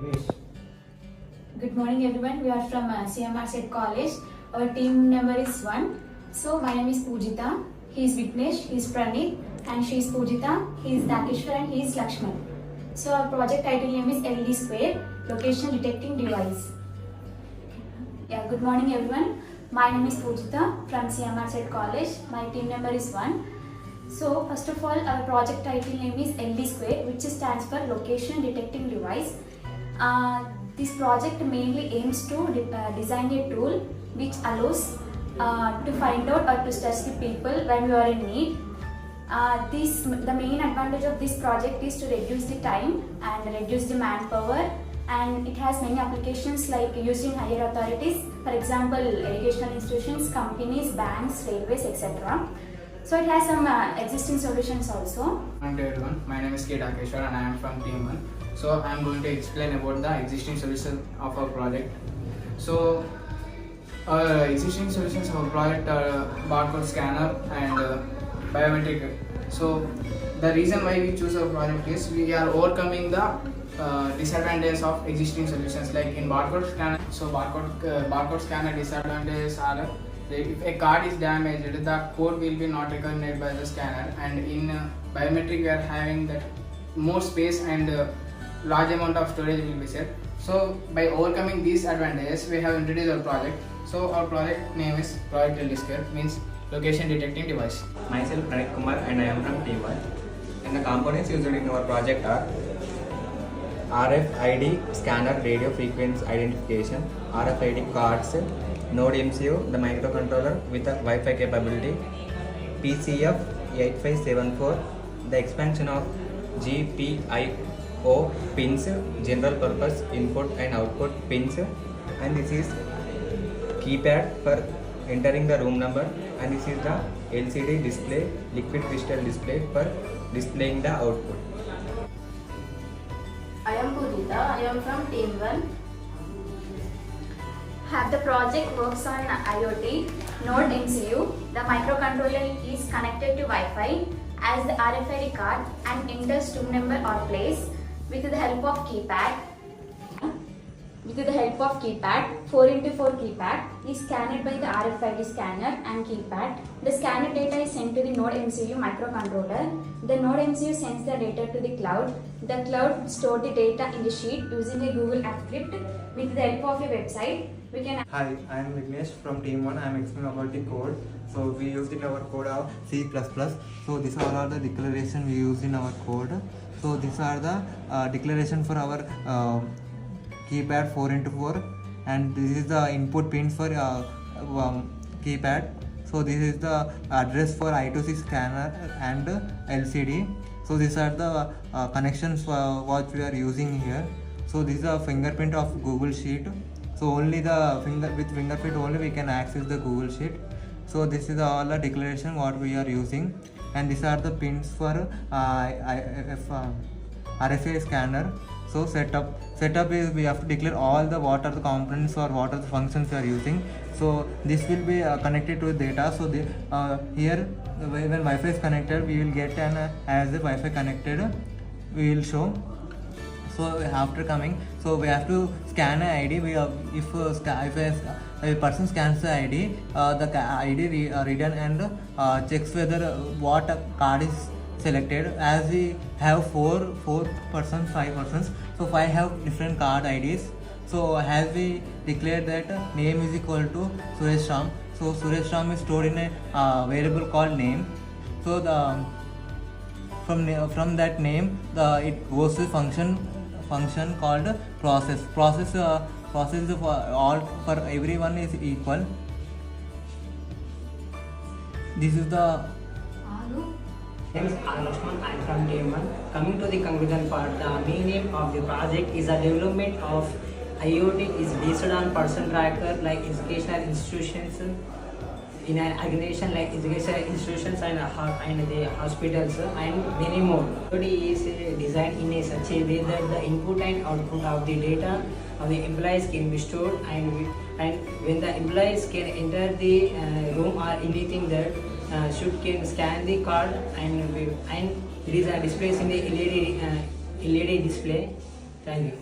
Yes. Good morning everyone. We are from CMR Set College. Our team number is 1. So my name is Poojita. He is Vignesh, he is Praneeth, and she is Poojita. He is Dakeshwar and he is Lakshman. So our project title name is LD Square, Location Detecting Device. Yeah, good morning everyone. My name is Poojita from CMR Set College. My team number is 1. So first of all, our project title name is LD Square, which stands for Location Detecting Device. This project mainly aims to design a tool which allows to find out or to search the people when you are in need. The main advantage of this project is to reduce the time and reduce the manpower, and it has many applications like used in higher authorities, for example educational institutions, companies, banks, railways, etc. So it has some existing solutions also. Good morning everyone, my name is K. Dakeshwar and I am from Team 1. So I am going to explain about the existing solution of our project. So existing solutions of our project are barcode scanner and biometric. So the reason why we choose our project is we are overcoming the disadvantages of existing solutions like in barcode scanner. So barcode scanner disadvantages are if a card is damaged, the code will be not recognized by the scanner, and in biometric we are having that more space and large amount of storage will be set. So by overcoming these advantages, we have introduced our project. So our project name is Project LD Square, means Location Detecting Device. Myself Praneeth Kumar and I am from Team 1. And the components used in our project are RFID scanner, radio frequency identification, RFID cards, Node MCU, the microcontroller with a Wi-Fi capability, PCF 8574, the expansion of GPIO pins, general purpose input and output pins, and this is keypad for entering the room number, and this is the LCD display, liquid crystal display for displaying the output. I am Poojita. I am from Team 1. The project works on IoT, Node MCU. The microcontroller is connected to Wi-Fi as the RFID card and enters room number or place with the help of keypad. 4x4 keypad is scanned by the RFID scanner and keypad. The scanned data is sent to the Node MCU microcontroller. The Node MCU sends the data to the cloud. The cloud stores the data in the sheet using a Google Apps script with the help of a website. Hi, I am Vignesh from Team 1. I am explaining about the code. So we used in our code of C++. So these are all the declaration we use in our code. So these are the declaration for our keypad 4x4, and this is the input pins for keypad. So this is the address for I2C scanner and LCD. So these are the connections what we are using here. So this is a fingerprint of Google Sheet. So only the fingerprint only we can access the Google Sheet. So this is all the declaration what we are using, and these are the pins for RFID scanner. So setup is we have to declare all the what are the components or what are the functions we are using. So this will be connected to the data. So here when Wi-Fi is connected, we will get an as the Wi-Fi connected we will show. So after coming, so we have to scan an ID. If a person scans the ID, the ID written and checks whether what card is selected. As we have 5 persons, so 5 have different card IDs. So as we declared that name is equal to Suresh Ram, so Suresh Ram is stored in a variable called name. So from that name it goes to function called process for everyone is equal. This is the My name is Lakshman. I am from Team 1. Coming to the conclusion part, the main aim of the project is the development of IoT is based on person tracker like educational institutions in an organization like educational institutions and the hospitals and many more. IoT is designed in a such a way that the input and output of the data of the employees can be stored, and when the employees can enter the room or anything that can scan the card, and it is displays in the LED display. Thank you.